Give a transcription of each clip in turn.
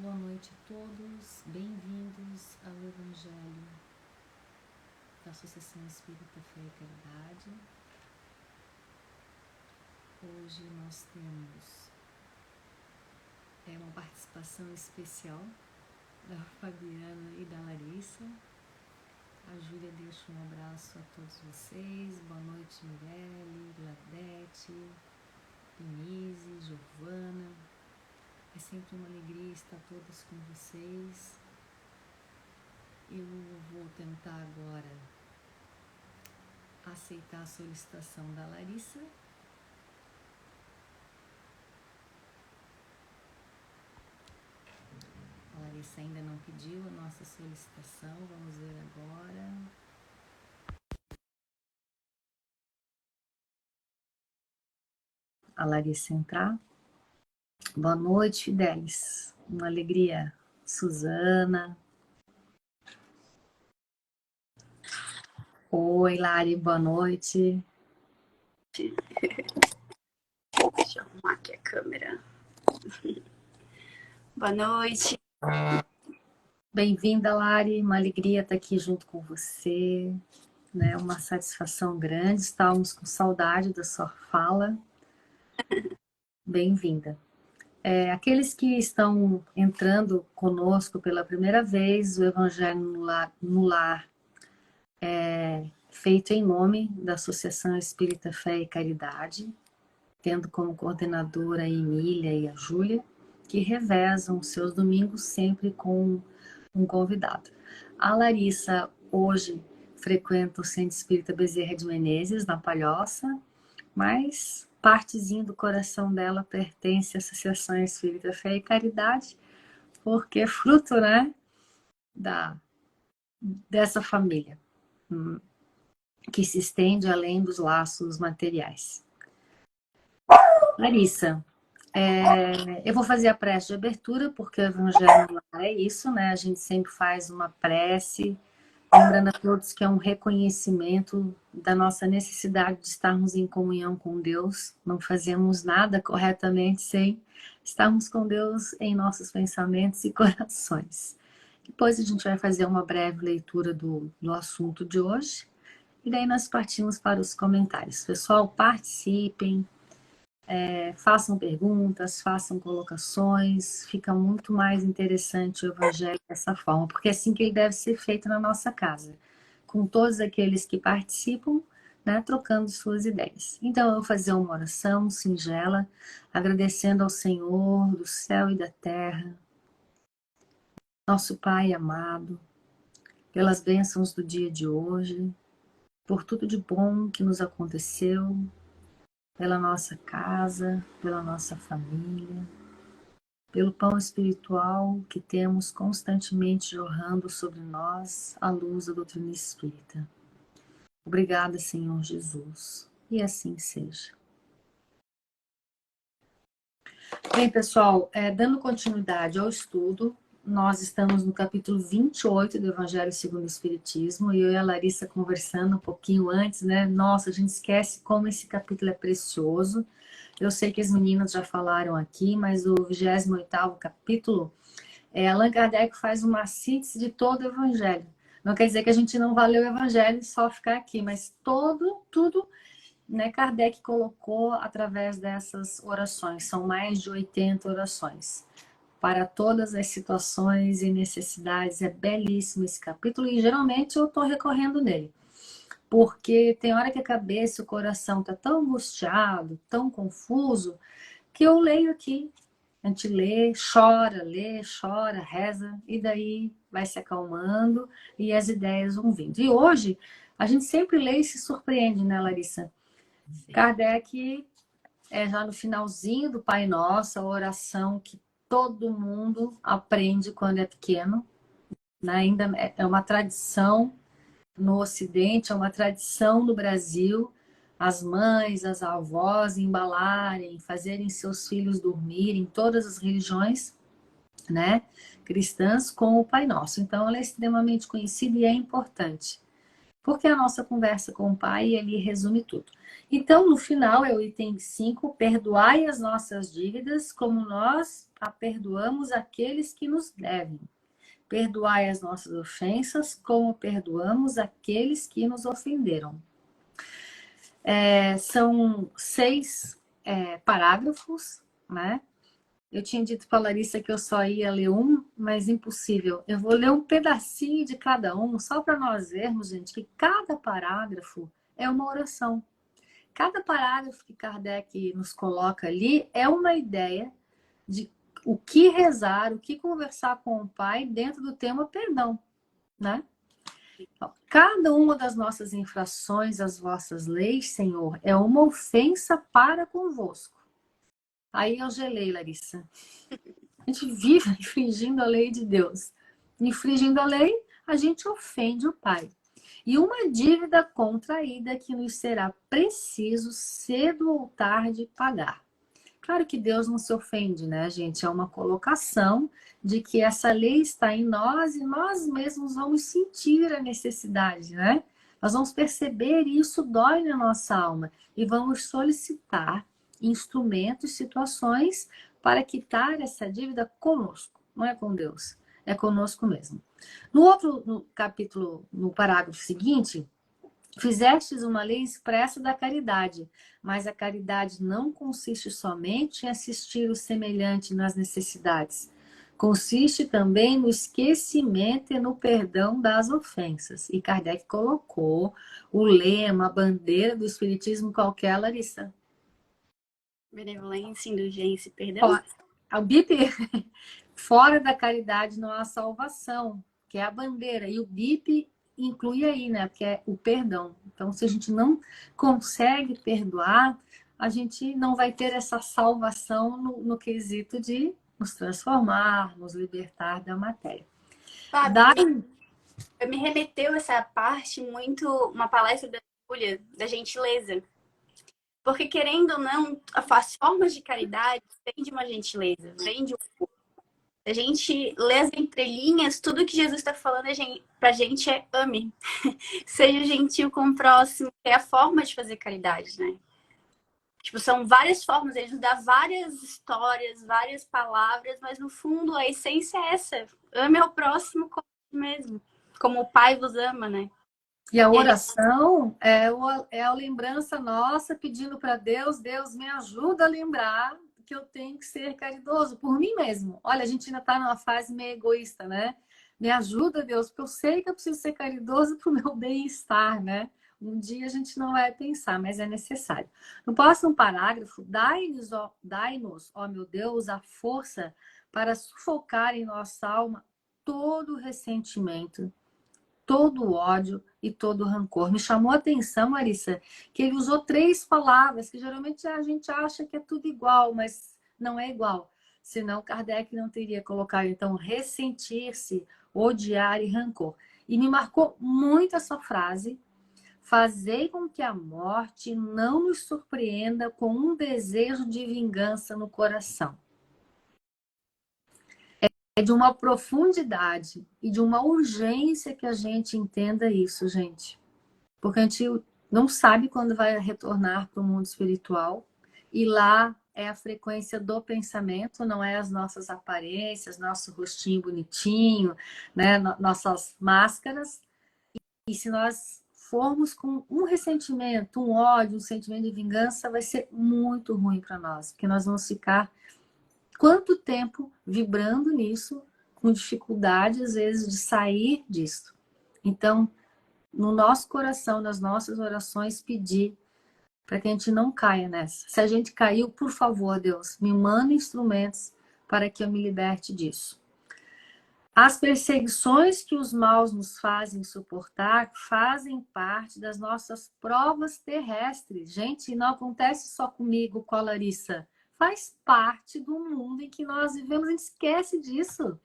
Boa noite a todos, bem-vindos ao Evangelho da Associação Espírita Fé e Caridade. Hoje nós temos uma participação especial da Fabiana e da Larissa. A Júlia deixa um abraço a todos vocês. Boa noite, Mirelle, Gladete, Denise, Giovana. É sempre uma alegria estar todas com vocês. Eu vou tentar agora aceitar a solicitação da Larissa. A Larissa ainda não pediu a nossa solicitação, vamos ver agora. A Larissa entrar. Boa noite, Fidelis. Uma alegria. Suzana. Oi, Lari, boa noite. Deixa eu arrumar aqui a câmera. Boa noite. Bem-vinda, Lari. Uma alegria estar aqui junto com você. Né? Uma satisfação grande. Estávamos com saudade da sua fala. Bem-vinda. Aqueles que estão entrando conosco pela primeira vez, o Evangelho no Lar é feito em nome da Associação Espírita Fé e Caridade, tendo como coordenadora a Emília e a Júlia, que revezam seus domingos sempre com um convidado. A Larissa hoje frequenta o Centro Espírita Bezerra de Menezes, na Palhoça, mas partezinha do coração dela pertence à Associação Espírita Fé e Caridade, porque é fruto, né, dessa família, que se estende além dos laços materiais. Larissa, eu vou fazer a prece de abertura, porque o Evangelho é isso, né? A gente sempre faz uma prece, lembrando a todos que é um reconhecimento da nossa necessidade de estarmos em comunhão com Deus. Não fazemos nada corretamente sem estarmos com Deus em nossos pensamentos e corações. Depois a gente vai fazer uma breve leitura do assunto de hoje. E daí nós partimos para os comentários. Pessoal, participem, façam perguntas, façam colocações. Fica muito mais interessante o Evangelho dessa forma, porque é assim que ele deve ser feito na nossa casa, com todos aqueles que participam, né, trocando suas ideias. Então eu vou fazer uma oração singela, agradecendo ao Senhor do céu e da terra, nosso Pai amado, pelas bênçãos do dia de hoje, por tudo de bom que nos aconteceu, pela nossa casa, pela nossa família, pelo pão espiritual que temos constantemente jorrando sobre nós a luz da doutrina espírita. Obrigada, Senhor Jesus, e assim seja. Bem, pessoal, dando continuidade ao estudo, nós estamos no capítulo 28 do Evangelho segundo o Espiritismo, e eu e a Larissa conversando um pouquinho antes, né? Nossa, a gente esquece como esse capítulo é precioso. Eu sei que as meninas já falaram aqui, mas o 28º capítulo, Allan Kardec faz uma síntese de todo o Evangelho. Não quer dizer que a gente não vai ler o Evangelho e só ficar aqui, mas tudo, né, Kardec colocou através dessas orações. São mais de 80 orações. Para todas as situações e necessidades. É belíssimo esse capítulo e geralmente eu estou recorrendo nele. Porque tem hora que a cabeça e o coração tá tão angustiado, tão confuso, que eu leio aqui. A gente lê, chora, reza, e daí vai se acalmando e as ideias vão vindo. E hoje, a gente sempre lê e se surpreende, né, Larissa? Sim. Kardec, já no finalzinho do Pai Nosso, a oração que todo mundo aprende quando é pequeno, né? Ainda é uma tradição no Ocidente, é uma tradição no Brasil, as mães, as avós embalarem, fazerem seus filhos dormirem, todas as religiões, né, cristãs, com o Pai Nosso. Então, ela é extremamente conhecida e é importante. porque é a nossa conversa com o Pai, ele resume tudo. Então, no final, é o item 5, perdoai as nossas dívidas como nós a perdoamos aqueles que nos devem. Perdoai as nossas ofensas como perdoamos aqueles que nos ofenderam. São 6 parágrafos, né? Eu tinha dito para a Larissa que eu só ia ler um, mas impossível. Eu vou ler um pedacinho de cada um, só para nós vermos, gente, que cada parágrafo é uma oração. Cada parágrafo que Kardec nos coloca ali é uma ideia de o que rezar, o que conversar com o Pai dentro do tema perdão, né? Cada uma das nossas infrações, as vossas leis, Senhor, é uma ofensa para convosco. Aí eu gelei, Larissa. A gente vive infringindo a lei de Deus. Infringindo a lei, a gente ofende o Pai. E uma dívida contraída que nos será preciso cedo ou tarde pagar. Claro que Deus não se ofende, né, gente? É uma colocação de que essa lei está em nós e nós mesmos vamos sentir a necessidade, né? Nós vamos perceber e isso dói na nossa alma e vamos solicitar instrumentos, situações para quitar essa dívida conosco, não é com Deus, é conosco mesmo. No capítulo, no parágrafo seguinte, fizestes uma lei expressa da caridade, mas a caridade não consiste somente em assistir o semelhante nas necessidades. Consiste também no esquecimento e no perdão das ofensas. E Kardec colocou o lema, a bandeira do Espiritismo qualquer, Larissa. Benevolência, indulgência e perdão. O BIP, fora da caridade não há salvação, que é a bandeira. E o BIP inclui aí, né? Porque é o perdão. Então, se a gente não consegue perdoar, a gente não vai ter essa salvação no quesito de nos transformar, nos libertar da matéria. Fábio, me remeteu essa parte muito uma palestra da Júlia, da gentileza. Porque, querendo ou não, as formas de caridade vem de uma gentileza, vem de um... A gente lê as entrelinhas, tudo que Jesus está falando pra gente é ame. Seja gentil com o próximo, que é a forma de fazer caridade, né? Tipo, são várias formas, ele nos dá várias histórias, várias palavras, mas no fundo a essência é essa. Ame ao próximo como mesmo, como o Pai vos ama, né? E a oração é a lembrança nossa pedindo para Deus, Deus me ajuda a lembrar que eu tenho que ser caridoso por mim mesmo. Olha, a gente ainda está numa fase meio egoísta, né? Me ajuda, Deus, porque eu sei que eu preciso ser caridoso para o meu bem-estar, né? Um dia a gente não vai pensar, mas é necessário. No próximo parágrafo, dai-nos, ó meu Deus, a força para sufocar em nossa alma todo o ressentimento, todo o ódio e todo o rancor. Me chamou a atenção, Marissa, que ele usou 3 palavras, que geralmente a gente acha que é tudo igual, mas não é igual. Senão Kardec não teria colocado, então, ressentir-se, odiar e rancor. E me marcou muito essa frase: fazei com que a morte não nos surpreenda com um desejo de vingança no coração. É de uma profundidade e de uma urgência que a gente entenda isso, gente. Porque a gente não sabe quando vai retornar para o mundo espiritual. E lá é a frequência do pensamento, não é as nossas aparências, nosso rostinho bonitinho, né? Nossas máscaras. E se nós formos com um ressentimento, um ódio, um sentimento de vingança, vai ser muito ruim para nós. Porque nós vamos ficar quanto tempo vibrando nisso, com dificuldade, às vezes, de sair disso. Então, no nosso coração, nas nossas orações, pedir para que a gente não caia nessa. Se a gente caiu, por favor, Deus, me manda instrumentos para que eu me liberte disso. As perseguições que os maus nos fazem suportar fazem parte das nossas provas terrestres. Gente, não acontece só comigo, com a Larissa. Faz parte do mundo em que nós vivemos, a gente esquece disso.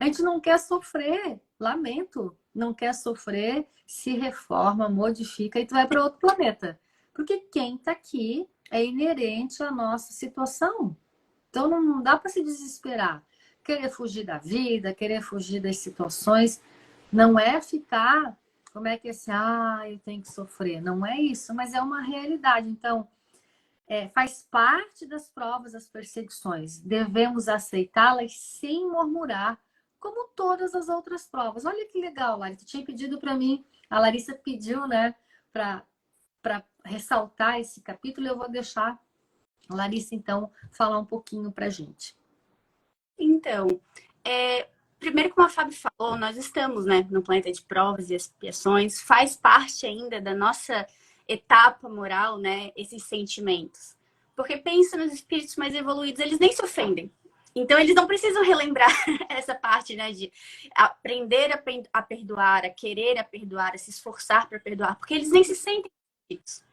A gente não quer sofrer, lamento, não quer sofrer, se reforma, modifica e tu vai para outro planeta. Porque quem está aqui é inerente à nossa situação. Então não dá para se desesperar. Querer fugir da vida, querer fugir das situações, não é ficar Como é que esse, eu tenho que sofrer? Não é isso, mas é uma realidade. Então, faz parte das provas, das perseguições. Devemos aceitá-las sem murmurar, como todas as outras provas. Olha que legal, Larissa. Tu tinha pedido para mim, a Larissa pediu, né, para ressaltar esse capítulo. Eu vou deixar a Larissa, então, falar um pouquinho para a gente. Então, primeiro, como a Fábio falou, nós estamos, né, no planeta de provas e expiações, faz parte ainda da nossa etapa moral, né, esses sentimentos. Porque pensa nos espíritos mais evoluídos, eles nem se ofendem. Então, eles não precisam relembrar essa parte, né, de aprender a perdoar, a querer a perdoar, a se esforçar para perdoar, porque eles nem se sentem ofendidos.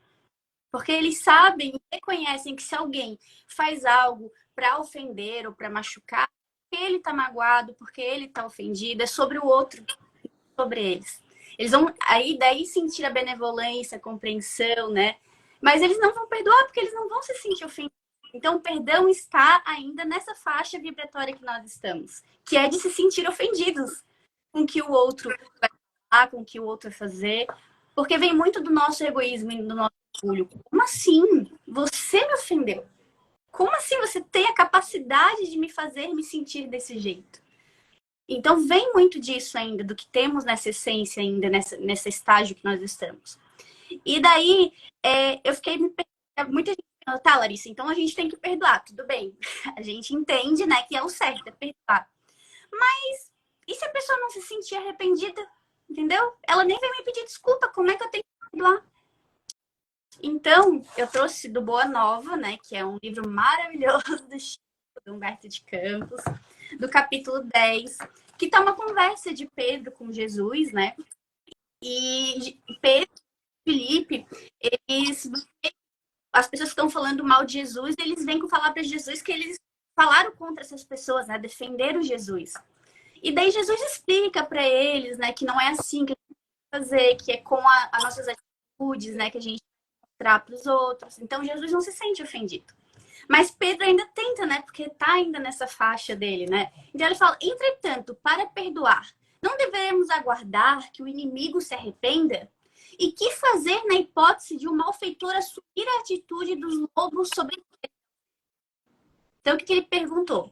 Porque eles sabem e reconhecem que se alguém faz algo para ofender ou para machucar, porque ele está magoado, porque ele está ofendido, é sobre o outro, sobre eles. Eles vão aí daí sentir a benevolência, a compreensão, né? Mas eles não vão perdoar porque eles não vão se sentir ofendidos. Então, o perdão está ainda nessa faixa vibratória que nós estamos, que é de se sentir ofendidos com o que o outro vai falar, com o que o outro vai fazer, porque vem muito do nosso egoísmo e do nosso orgulho. Como assim? Você me ofendeu? Como assim você tem a capacidade de me fazer me sentir desse jeito? Então, vem muito disso ainda, do que temos nessa essência ainda, nesse estágio que nós estamos. E daí, eu fiquei me perguntando, muita gente falando, tá, Larissa, então a gente tem que perdoar, tudo bem. A gente entende, né, que é o certo, é perdoar. Mas, e se a pessoa não se sentir arrependida? Entendeu? Ela nem vai me pedir desculpa, como é que eu tenho que perdoar? Então, eu trouxe do Boa Nova, né, que é um livro maravilhoso do Chico, do Humberto de Campos, do capítulo 10, que tá uma conversa de Pedro com Jesus, né? E Pedro e Felipe, as pessoas que estão falando mal de Jesus, eles vêm com palavras de Jesus que eles falaram contra essas pessoas, né? Defenderam Jesus. E daí Jesus explica para eles, né, que não é assim que a gente vai fazer, que é com as nossas atitudes, né, que a gente mostrar para os outros. Então Jesus não se sente ofendido. Mas Pedro ainda tenta, né? Porque tá ainda nessa faixa dele, né? Então ele fala: entretanto, para perdoar, não devemos aguardar que o inimigo se arrependa? E que fazer na hipótese de um malfeitor assumir a atitude dos lobos sobre ele? Então, o que ele perguntou?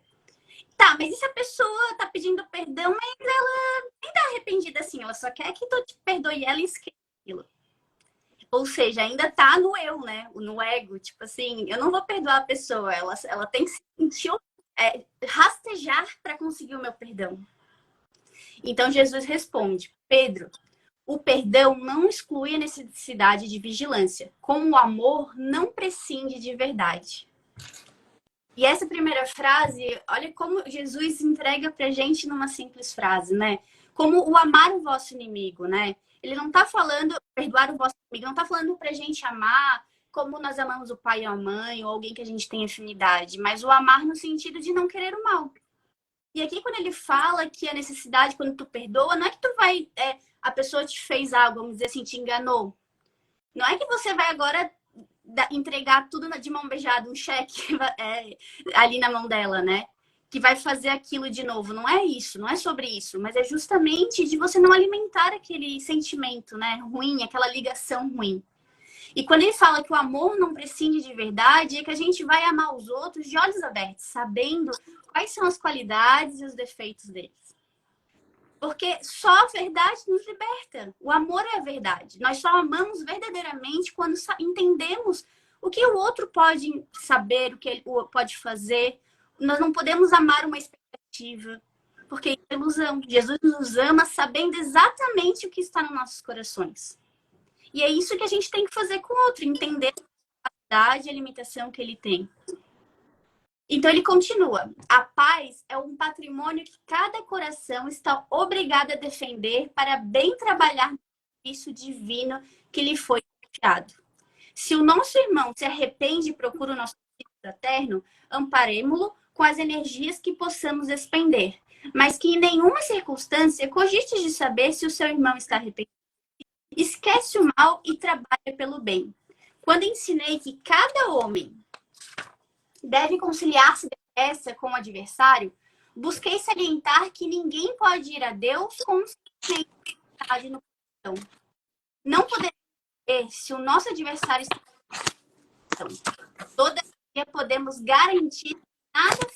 Tá, mas e se a pessoa tá pedindo perdão, mas ela nem tá arrependida assim, ela só quer que tu te perdoe ela e esqueça aquilo. Ou seja, ainda tá no eu, né? No ego. Tipo assim, eu não vou perdoar a pessoa. Ela tem que se sentir, rastejar para conseguir o meu perdão. Então Jesus responde: Pedro, o perdão não exclui a necessidade de vigilância. Como o amor não prescinde de verdade. E essa primeira frase, olha como Jesus entrega pra gente numa simples frase, né? Como o amar o vosso inimigo, né? Ele não tá falando, perdoar o vosso inimigo, não tá falando pra gente amar como nós amamos o pai ou a mãe, ou alguém que a gente tem afinidade, mas o amar no sentido de não querer o mal. E aqui, quando ele fala que a necessidade, quando tu perdoa, não é que tu vai, a pessoa te fez algo, vamos dizer assim, te enganou. Não é que você vai agora entregar tudo de mão beijada, um cheque ali na mão dela, né? Que vai fazer aquilo de novo. Não é isso, não é sobre isso, mas é justamente de você não alimentar aquele sentimento, né, ruim, aquela ligação ruim. E quando ele fala que o amor não prescinde de verdade, é que a gente vai amar os outros de olhos abertos, sabendo quais são as qualidades e os defeitos deles. Porque só a verdade nos liberta. O amor é a verdade. Nós só amamos verdadeiramente quando entendemos o que o outro pode saber, o que ele pode fazer. Nós não podemos amar uma expectativa, porque isso é ilusão. Jesus nos ama sabendo exatamente o que está nos nossos corações. E é isso que a gente tem que fazer com o outro, entender a verdade e a limitação que ele tem. Então ele continua: a paz é um patrimônio que cada coração está obrigado a defender para bem trabalhar no serviço divino que lhe foi confiado. Se o nosso irmão se arrepende e procura o nosso Espírito eterno, amparemo-lo com as energias que possamos expender, mas que em nenhuma circunstância cogite de saber se o seu irmão está arrependido. Esquece o mal e trabalha pelo bem. Quando ensinei que cada homem deve conciliar-se depressa com o adversário, busquei salientar que ninguém pode ir a Deus com vontade no coração. Não podemos ver se o nosso adversário está em ação. Todavia, podemos garantir que nada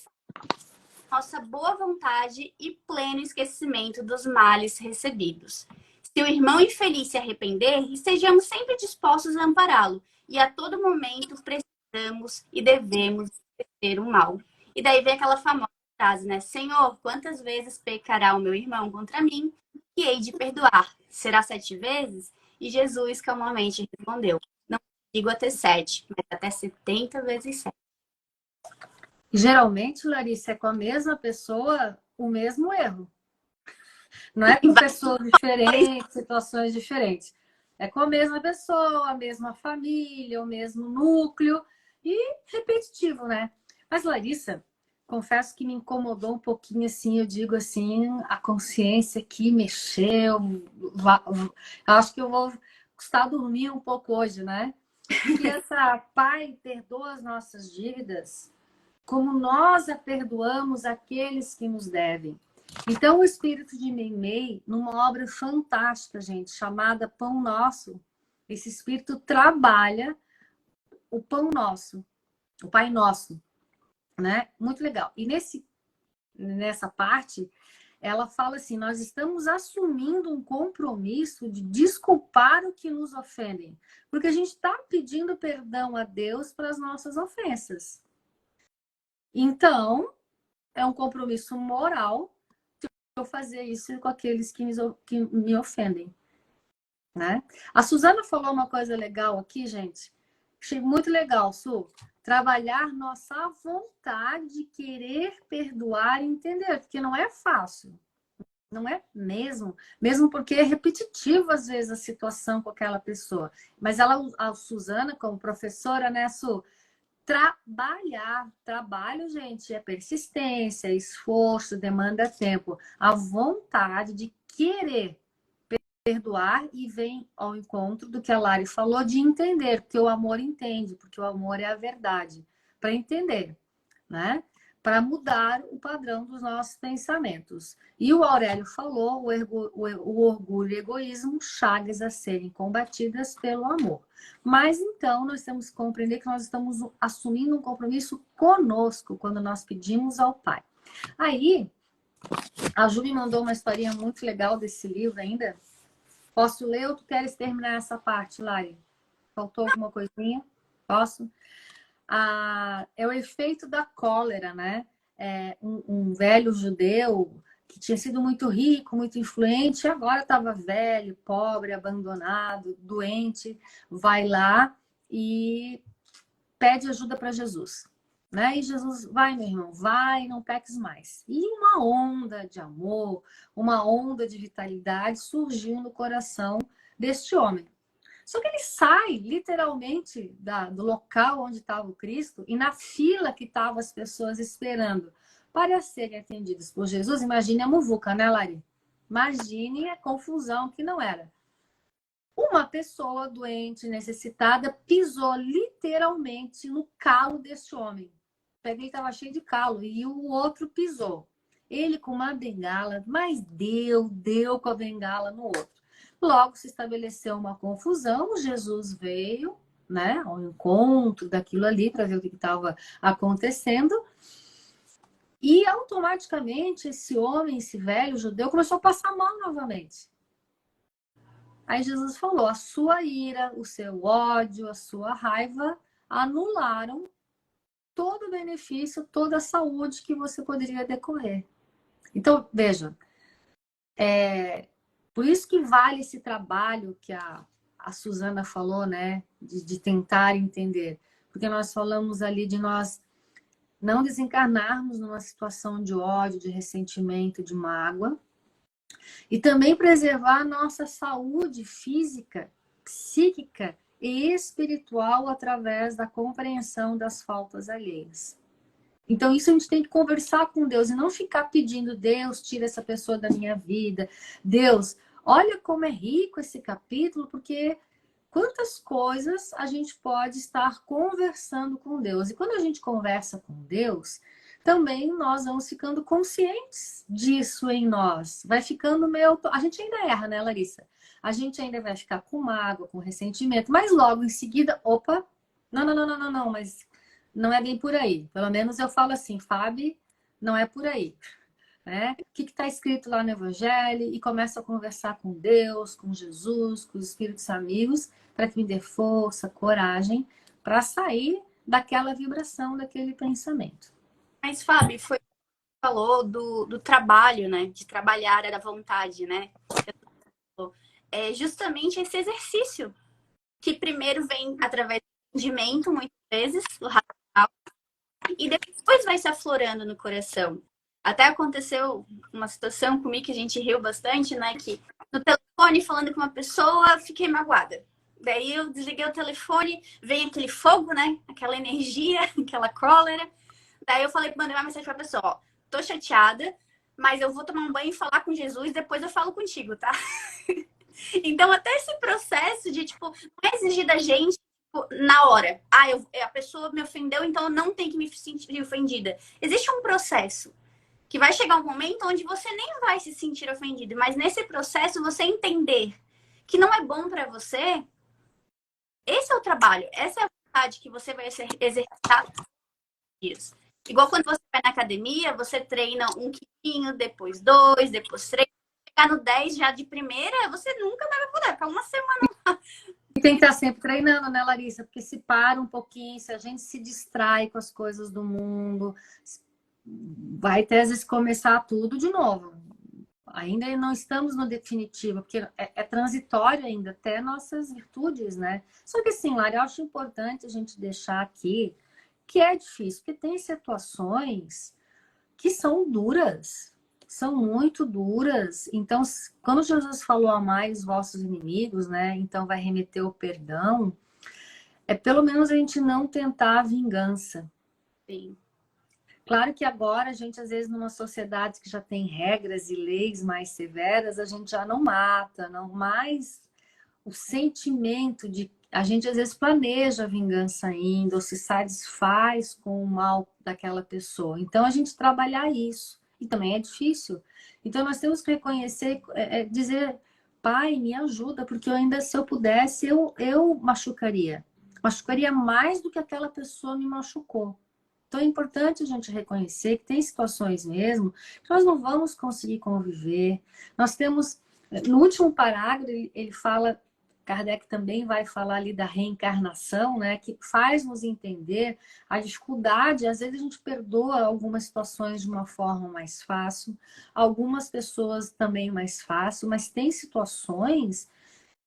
nossa boa vontade e pleno esquecimento dos males recebidos. Se o irmão infeliz se arrepender, estejamos sempre dispostos a ampará-lo, e a todo momento precisamos e devemos esquecer o mal. E daí vem aquela famosa frase, né? Senhor, quantas vezes pecará o meu irmão contra mim, que hei de perdoar? Será 7 vezes? E Jesus calmamente respondeu, não digo até 7, mas até 70 vezes 7. Geralmente, Larissa, é com a mesma pessoa o mesmo erro. Não é com pessoas diferentes, situações diferentes. É com a mesma pessoa, a mesma família, o mesmo núcleo e repetitivo, né? Mas, Larissa, confesso que me incomodou um pouquinho, assim, eu digo assim, a consciência que mexeu. Acho que eu vou custar dormir um pouco hoje, né? Que essa Pai perdoa as nossas dívidas como nós a perdoamos aqueles que nos devem. Então, o espírito de Meimei, numa obra fantástica, gente, chamada Pão Nosso, esse espírito trabalha o pão nosso, o Pai Nosso, né? Muito legal. E nessa parte, ela fala assim, nós estamos assumindo um compromisso de desculpar o que nos ofendem, porque a gente está pedindo perdão a Deus para as nossas ofensas. Então, é um compromisso moral eu fazer isso com aqueles que me ofendem, né? A Suzana falou uma coisa legal aqui, gente. Achei muito legal, Su. Trabalhar nossa vontade de querer perdoar e entender, porque não é fácil. Não é mesmo. Mesmo porque é repetitivo, às vezes, a situação com aquela pessoa. Mas ela, a Suzana, como professora, né, Su? Trabalho, gente, é persistência, esforço, demanda tempo. A vontade de querer perdoar e vem ao encontro do que a Lari falou de entender, porque o amor entende, porque o amor é a verdade. Para entender, né? Para mudar o padrão dos nossos pensamentos. E o Aurélio falou, o orgulho e o egoísmo, chagas a serem combatidas pelo amor. Mas então nós temos que compreender que nós estamos assumindo um compromisso conosco quando nós pedimos ao Pai. Aí, a Ju me mandou uma historinha muito legal desse livro ainda. Posso ler ou tu queres terminar essa parte, Lari? Faltou alguma coisinha? Posso? É o efeito da cólera, né? Um velho judeu que tinha sido muito rico, muito influente, agora estava velho, pobre, abandonado, doente, vai lá e pede ajuda para Jesus. Né? E Jesus, vai, meu irmão, vai, não peques mais. E uma onda de amor, uma onda de vitalidade surgiu no coração deste homem. Só que ele sai literalmente do local onde estava o Cristo e na fila que estavam as pessoas esperando para serem atendidas por Jesus. Imagine a muvuca, né, Lari? Imagine a confusão que não era. Uma pessoa doente, necessitada, pisou literalmente no calo desse homem. O pé dele estava cheio de calo e o outro pisou. Ele com uma bengala, mas deu com a bengala no outro. Logo se estabeleceu uma confusão, Jesus veio, né, ao encontro daquilo ali para ver o que estava acontecendo. E automaticamente esse homem, esse velho judeu, começou a passar mal novamente. Aí Jesus falou, a sua ira, o seu ódio, a sua raiva anularam todo o benefício, toda a saúde que você poderia decorrer. Então, veja, por isso que vale esse trabalho que a Suzana falou, né? De tentar entender. Porque nós falamos ali de nós não desencarnarmos numa situação de ódio, de ressentimento, de mágoa. E também preservar a nossa saúde física, psíquica e espiritual através da compreensão das faltas alheias. Então, isso a gente tem que conversar com Deus e não ficar pedindo, Deus, tira essa pessoa da minha vida. Deus, olha como é rico esse capítulo, porque quantas coisas a gente pode estar conversando com Deus. E quando a gente conversa com Deus, também nós vamos ficando conscientes disso em nós. Vai ficando meio... A gente ainda erra, né, Larissa? a gente ainda vai ficar com mágoa, com ressentimento, mas logo em seguida, opa, não, mas não é bem por aí. Pelo menos eu falo assim, Fábio, não é por aí. Né? O que está escrito lá no Evangelho? E começo a conversar com Deus, com Jesus, com os espíritos amigos, para que me dê força, coragem, para sair daquela vibração, daquele pensamento. Mas, Fábio, foi falou do trabalho, né? De trabalhar era vontade, né? É justamente esse exercício que primeiro vem através do entendimento, muitas vezes, do racional, e depois vai se aflorando no coração. Até aconteceu uma situação comigo que a gente riu bastante, né? Que no telefone, falando com uma pessoa, fiquei magoada. Daí eu desliguei o telefone, veio aquele fogo, né? Aquela energia, aquela cólera. Daí eu falei, mandei uma mensagem pra pessoa, ó, tô chateada, mas eu vou tomar um banho e falar com Jesus, depois eu falo contigo, tá? Então, até esse processo de, tipo, não é exigir da gente tipo, na hora. Ah, a pessoa me ofendeu, então eu não tenho que me sentir ofendida. Existe um processo que vai chegar um momento onde você nem vai se sentir ofendido, mas nesse processo você entender que não é bom pra você, esse é o trabalho, essa é a vontade que você vai exercitar dias. Igual quando você vai na academia, você treina 1 quilinho, depois 2, depois 3. Chegar no 10 já de primeira, você nunca vai poder ficar uma semana. E tem que estar sempre treinando, né, Larissa? Porque se para um pouquinho, se a gente se distrai com as coisas do mundo, vai até às vezes começar tudo de novo. Ainda não estamos no definitivo, porque é transitório ainda, até nossas virtudes, né? Só que assim, Lara, eu acho importante a gente deixar aqui que é difícil, porque tem situações que são duras, são muito duras. Então, quando Jesus falou amai os vossos inimigos, né? Então vai remeter o perdão, é pelo menos a gente não tentar a vingança. Sim. Claro que agora a gente, às vezes, numa sociedade que já tem regras e leis mais severas, a gente já não mata, não mais o sentimento de a gente às vezes planeja a vingança ainda, ou se satisfaz com o mal daquela pessoa. Então a gente trabalhar isso. E também é difícil. Então nós temos que reconhecer, dizer, pai, me ajuda, porque eu ainda, se eu pudesse, eu machucaria. Machucaria mais do que aquela pessoa me machucou. Então é importante a gente reconhecer que tem situações mesmo que nós não vamos conseguir conviver. Nós temos, no último parágrafo, ele fala, Kardec também vai falar ali da reencarnação, né, que faz nos entender a dificuldade. Às vezes a gente perdoa algumas situações de uma forma mais fácil, algumas pessoas também mais fácil, mas tem situações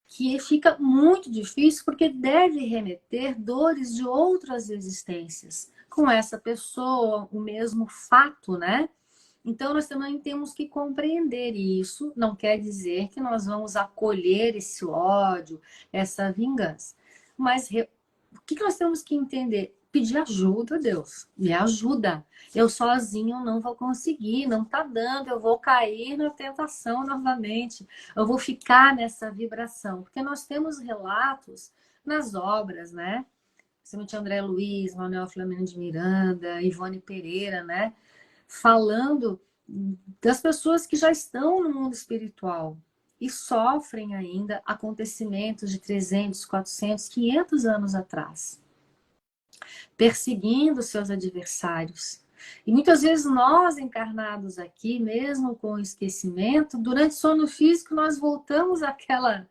que fica muito difícil porque deve remeter dores de outras existências com essa pessoa, o mesmo fato, né? Então, nós também temos que compreender isso. Não quer dizer que nós vamos acolher esse ódio, essa vingança. Mas o que nós temos que entender? Pedir ajuda a Deus. Me ajuda. Eu sozinho não vou conseguir, não está dando. Eu vou cair na tentação novamente. Eu vou ficar nessa vibração. Porque nós temos relatos nas obras, né? Principalmente André Luiz, Manuel Filomeno de Miranda, Ivone Pereira, né? Falando das pessoas que já estão no mundo espiritual e sofrem ainda acontecimentos de 300, 400, 500 anos atrás, perseguindo seus adversários. E muitas vezes nós, encarnados aqui, mesmo com o esquecimento, durante o sono físico, nós voltamos àquela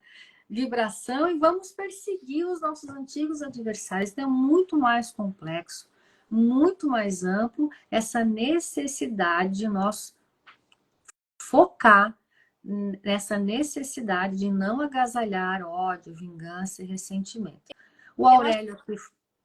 vibração e vamos perseguir os nossos antigos adversários. Então, é muito mais complexo, muito mais amplo essa necessidade de nós focar nessa necessidade de não agasalhar ódio, vingança e ressentimento. O Aurélio,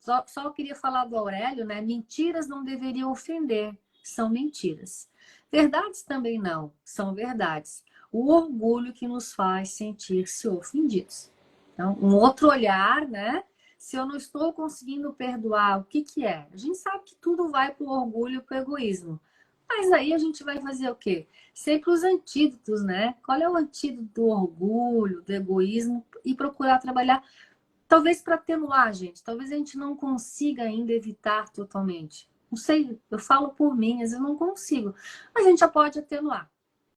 só eu queria falar do Aurélio, né? Mentiras não deveriam ofender, são mentiras. Verdades também não, são verdades. O orgulho que nos faz sentir-se ofendidos. Então, um outro olhar, né? Se eu não estou conseguindo perdoar, o que que é? A gente sabe que tudo vai para o orgulho e para o egoísmo. Mas aí a gente vai fazer o quê? Sempre os antídotos, né? Qual é o antídoto do orgulho, do egoísmo? E procurar trabalhar, talvez para atenuar, gente. Talvez a gente não consiga ainda evitar totalmente. Não sei, eu falo por mim, às vezes eu não consigo. Mas a gente já pode atenuar.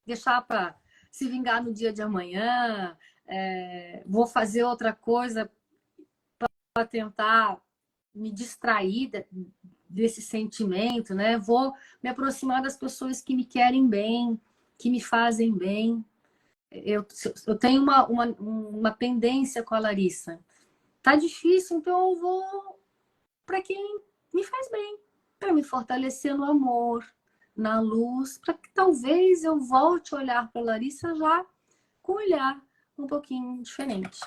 Deixar para se vingar no dia de amanhã, vou fazer outra coisa para tentar me distrair desse sentimento, né? Vou me aproximar das pessoas que me querem bem, que me fazem bem. Eu tenho uma pendência com a Larissa. Tá difícil, então eu vou para quem me faz bem, para me fortalecer no amor, na luz, para que talvez eu volte a olhar para a Larissa já com um olhar um pouquinho diferente.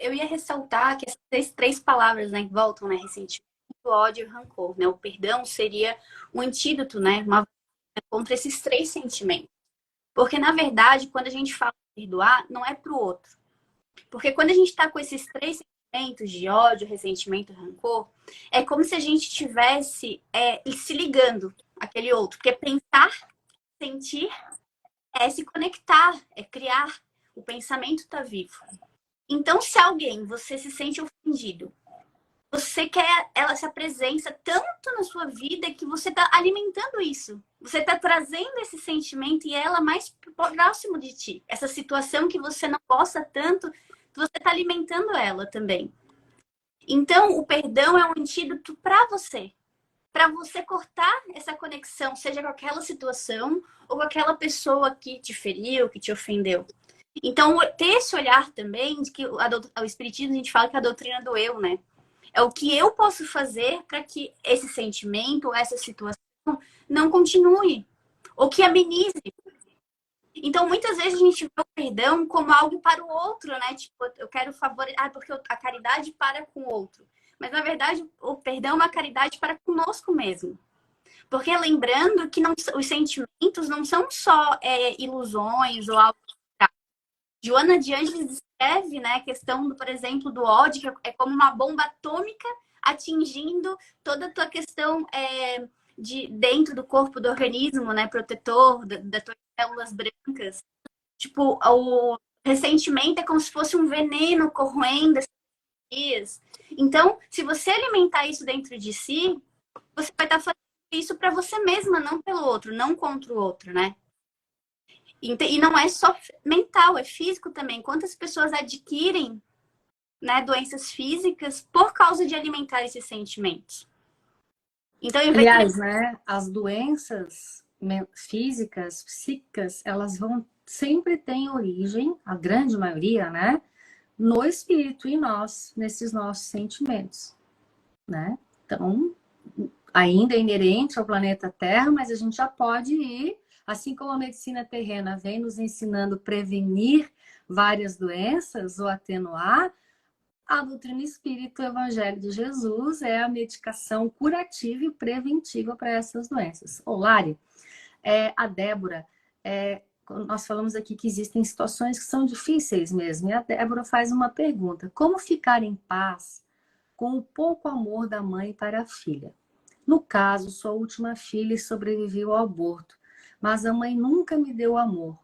Eu ia ressaltar que essas três palavras, né, que voltam, né, ressentimento, ódio e rancor, né? O perdão seria um antídoto, né, uma contra esses três sentimentos. Porque, na verdade, quando a gente fala de perdoar, não é pro outro. Porque quando a gente está com esses três sentimentos de ódio, ressentimento e rancor, é como se a gente estivesse se ligando àquele outro. Porque pensar, sentir, é se conectar, é criar. O pensamento está vivo. Então, se alguém, você se sente ofendido, você quer essa presença tanto na sua vida que você está alimentando isso. Você está trazendo esse sentimento e ela mais próximo de ti. Essa situação que você não gosta tanto, você está alimentando ela também. Então, o perdão é um antídoto para você cortar essa conexão, seja com aquela situação ou com aquela pessoa que te feriu, que te ofendeu. Então, ter esse olhar também, de que o Espiritismo a gente fala que é a doutrina do eu, né? É o que eu posso fazer para que esse sentimento, essa situação não continue, ou que amenize. Então, muitas vezes a gente vê o perdão como algo para o outro, né? Tipo, eu quero favorecer, porque a caridade para com o outro. Mas, na verdade, o perdão é uma caridade para conosco mesmo. Porque lembrando que os sentimentos não são só ilusões ou algo. Joana de Ângeles descreve, né, a questão, por exemplo, do ódio, que é como uma bomba atômica atingindo toda a tua questão de dentro do corpo do organismo, né, protetor das tuas células brancas. Tipo, o ressentimento é como se fosse um veneno corroendo essas dias. Então, se você alimentar isso dentro de si, você vai estar fazendo isso para você mesma, não pelo outro, não contra o outro, né? E não é só mental, é físico também. Quantas pessoas adquirem, né, doenças físicas por causa de alimentar esses sentimentos? Então, aliás, né, as doenças físicas, psíquicas, elas sempre têm origem, a grande maioria, né, no espírito e nesses nossos sentimentos, né? Então, ainda é inerente ao planeta Terra, mas a gente já pode ir, assim como a medicina terrena vem nos ensinando a prevenir várias doenças ou atenuar, a doutrina espírita, o Evangelho de Jesus é a medicação curativa e preventiva para essas doenças. Ô, Lari, a Débora, nós falamos aqui que existem situações que são difíceis mesmo, e a Débora faz uma pergunta: como ficar em paz com o pouco amor da mãe para a filha? No caso, sua última filha sobreviveu ao aborto, mas a mãe nunca me deu amor.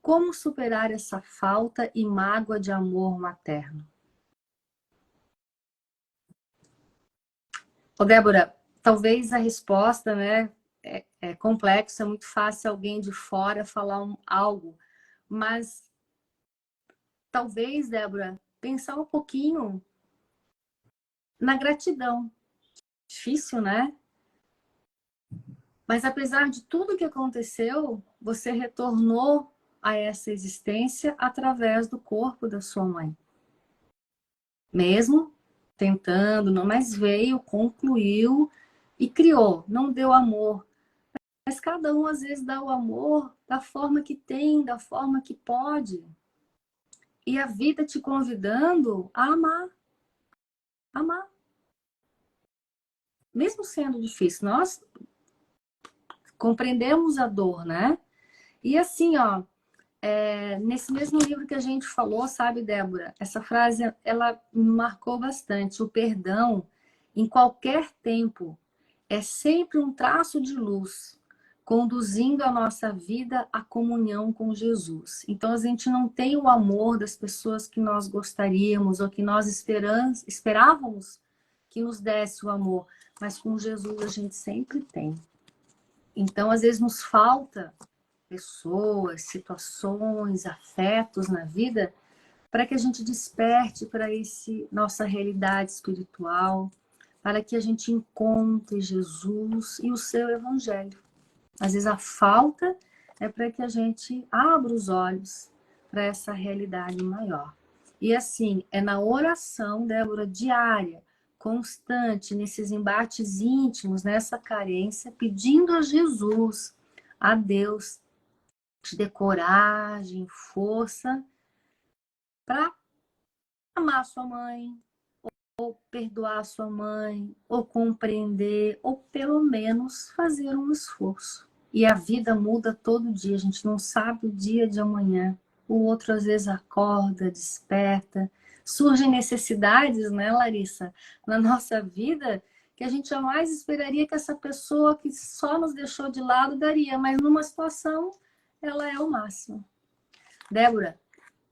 Como superar essa falta e mágoa de amor materno? Ô, Débora, talvez a resposta, né, é complexa, é muito fácil alguém de fora falar algo, mas talvez, Débora, pensar um pouquinho na gratidão. Difícil, né? Mas apesar de tudo que aconteceu, você retornou a essa existência através do corpo da sua mãe. Mesmo tentando, não, mas veio, concluiu e criou, não deu amor. Mas cada um às vezes dá o amor da forma que tem, da forma que pode. E a vida te convidando a amar. Amar. Mesmo sendo difícil, nós compreendemos a dor, né? E assim, ó, nesse mesmo livro que a gente falou, sabe, Débora? Essa frase, ela me marcou bastante. O perdão, em qualquer tempo, é sempre um traço de luz, conduzindo a nossa vida à comunhão com Jesus. Então, a gente não tem o amor das pessoas que nós gostaríamos ou que nós esperávamos que nos desse o amor, mas com Jesus a gente sempre tem. Então, às vezes nos falta pessoas, situações, afetos na vida, para que a gente desperte para esse nossa realidade espiritual, para que a gente encontre Jesus e o seu evangelho. Às vezes a falta é para que a gente abra os olhos para essa realidade maior. E assim, é na oração, Débora, diária, constante, nesses embates íntimos, nessa carência, pedindo a Jesus, a Deus, te dê coragem, força para amar sua mãe, ou perdoar sua mãe, ou compreender, ou pelo menos fazer um esforço. E a vida muda todo dia, a gente não sabe o dia de amanhã. O outro às vezes acorda, desperta. Surgem necessidades, né, Larissa, na nossa vida que a gente jamais esperaria que essa pessoa que só nos deixou de lado daria, mas numa situação ela é o máximo. Débora,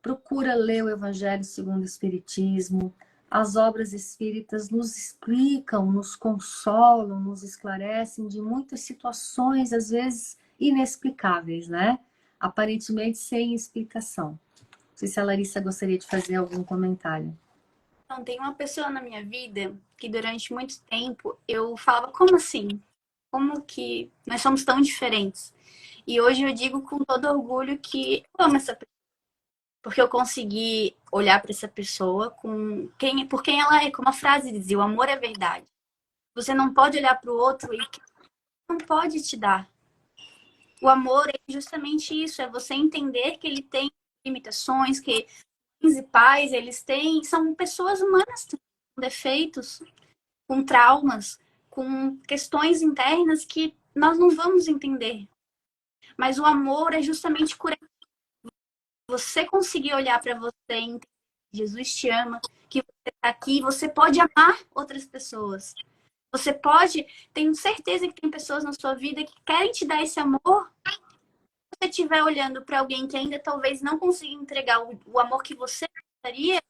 procura ler o Evangelho segundo o Espiritismo. As obras espíritas nos explicam, nos consolam, nos esclarecem de muitas situações, às vezes inexplicáveis, né? Aparentemente sem explicação. Não sei se a Larissa gostaria de fazer algum comentário. Então, tem uma pessoa na minha vida que durante muito tempo eu falava, como assim? Como que nós somos tão diferentes? E hoje eu digo com todo orgulho que eu amo essa pessoa. Porque eu consegui olhar para essa pessoa por quem ela é, como a frase dizia, o amor é verdade. Você não pode olhar para o outro e não pode te dar. O amor é justamente isso, é você entender que ele tem limitações, que mães e pais, eles têm, são pessoas humanas com defeitos, com traumas, com questões internas que nós não vamos entender. Mas o amor é justamente curar. Você conseguir olhar para você e entender que Jesus te ama, que você está aqui, você pode amar outras pessoas. Você pode, tenho certeza que tem pessoas na sua vida que querem te dar esse amor. Se você estiver olhando para alguém que ainda talvez não consiga entregar o amor que você gostaria,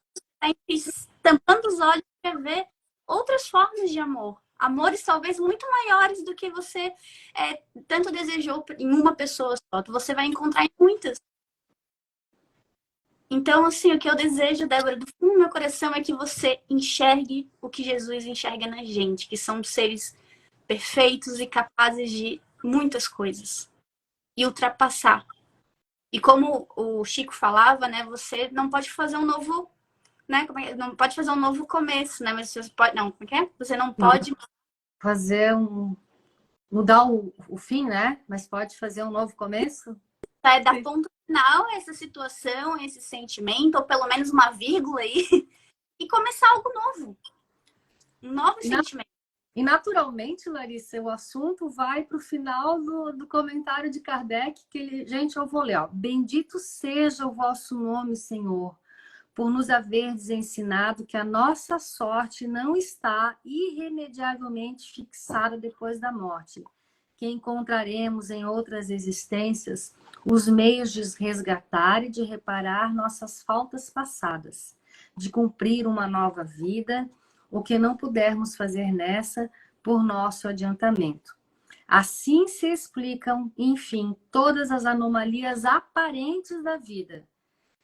você está tampando os olhos para ver outras formas de amor. Amores talvez muito maiores do que você tanto desejou em uma pessoa só. Você vai encontrar em muitas. Então, assim, o que eu desejo, Débora, do fundo do meu coração é que você enxergue o que Jesus enxerga na gente, que são seres perfeitos e capazes de muitas coisas. E ultrapassar. E como o Chico falava, né, você não pode fazer um novo, né, não pode fazer um novo começo, né, mas você pode, não, como é que é? Você não pode fazer mudar o fim, né? Mas pode fazer um novo começo? dar ponto final a essa situação, a esse sentimento, ou pelo menos uma vírgula aí, e começar algo novo. Um novo sentimento. E naturalmente, Larissa, o assunto vai para o final do comentário de Kardec, que ele, gente, eu vou ler, ó. Bendito seja o vosso nome, Senhor, por nos haverdes ensinado que a nossa sorte não está irremediavelmente fixada depois da morte, que encontraremos em outras existências os meios de resgatar e de reparar nossas faltas passadas, de cumprir uma nova vida, o que não pudermos fazer nessa por nosso adiantamento. Assim se explicam, enfim, todas as anomalias aparentes da vida.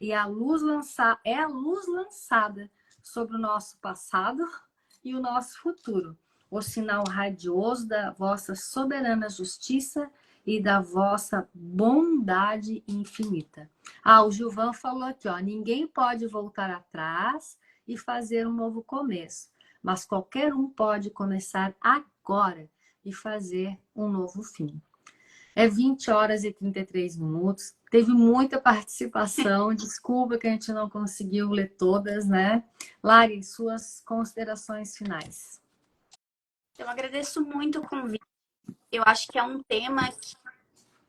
E é a luz lançada sobre o nosso passado e o nosso futuro, o sinal radioso da vossa soberana justiça e da vossa bondade infinita. O Gilvan falou aqui, ó, ninguém pode voltar atrás e fazer um novo começo, mas qualquer um pode começar agora e fazer um novo fim. É 20 horas e 33 minutos. Teve muita participação. Desculpa que a gente não conseguiu ler todas, né? Lari, suas considerações finais. Eu agradeço muito o convite. Eu acho que é um tema que é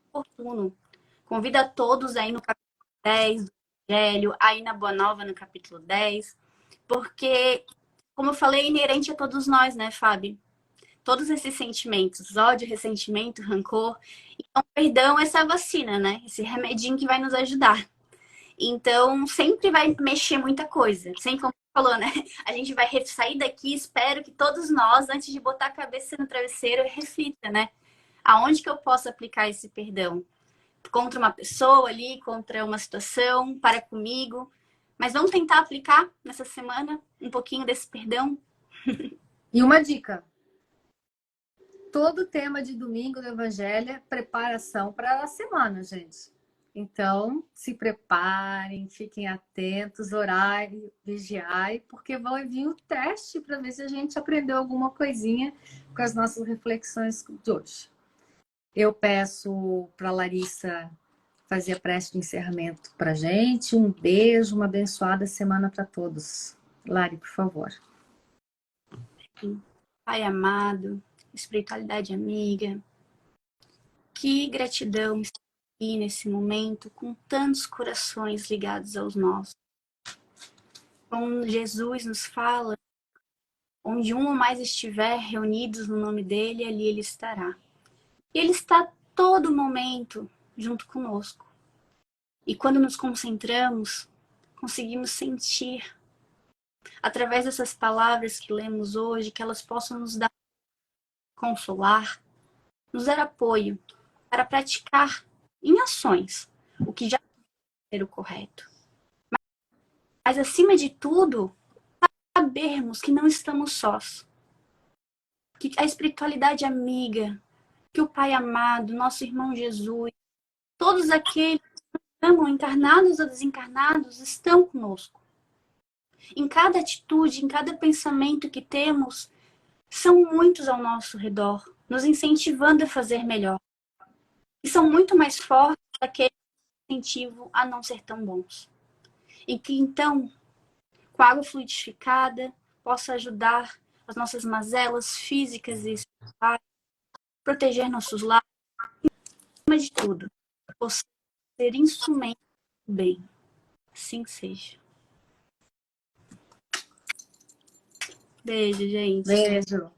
oportuno. Convido a todos aí no capítulo 10 do Evangelho, aí na Boa Nova no capítulo 10, porque, como eu falei, é inerente a todos nós, né, Fábio? Todos esses sentimentos, ódio, ressentimento, rancor. Então, perdão é essa vacina, né? Esse remedinho que vai nos ajudar. Então, sempre vai mexer muita coisa. Sempre, como você falou, né? A gente vai sair daqui, espero que todos nós, antes de botar a cabeça no travesseiro, reflita, né? Aonde que eu posso aplicar esse perdão? contra uma pessoa ali, contra uma situação, para comigo. Mas vamos tentar aplicar nessa semana um pouquinho desse perdão. E uma dica. Todo tema de domingo do Evangelho é preparação para a semana, gente. Então, se preparem, fiquem atentos, orai, vigiai, porque vai vir o teste para ver se a gente aprendeu alguma coisinha com as nossas reflexões de hoje. Eu peço para a Larissa fazer a prece de encerramento para a gente. Um beijo, uma abençoada semana para todos. Lari, por favor. Pai amado, espiritualidade amiga, que gratidão estar aqui nesse momento com tantos corações ligados aos nossos. Como Jesus nos fala, onde um ou mais estiver reunidos no nome dele, ali ele estará. E ele está todo momento junto conosco. E quando nos concentramos, conseguimos sentir, através dessas palavras que lemos hoje, que elas possam nos dar consolar, nos dar apoio para praticar em ações o que já é o correto. Mas, acima de tudo, sabermos que não estamos sós. Que a espiritualidade amiga, que o Pai amado, nosso irmão Jesus, todos aqueles que amam, encarnados ou desencarnados, estão conosco. Em cada atitude, em cada pensamento que temos, são muitos ao nosso redor, nos incentivando a fazer melhor. E são muito mais fortes daquele incentivo a não ser tão bons. E que então, com a água fluidificada, possa ajudar as nossas mazelas físicas e espirituais, proteger nossos lares, e, acima de tudo, possa ser instrumento do bem. Assim seja. Beijo, gente. Beijo.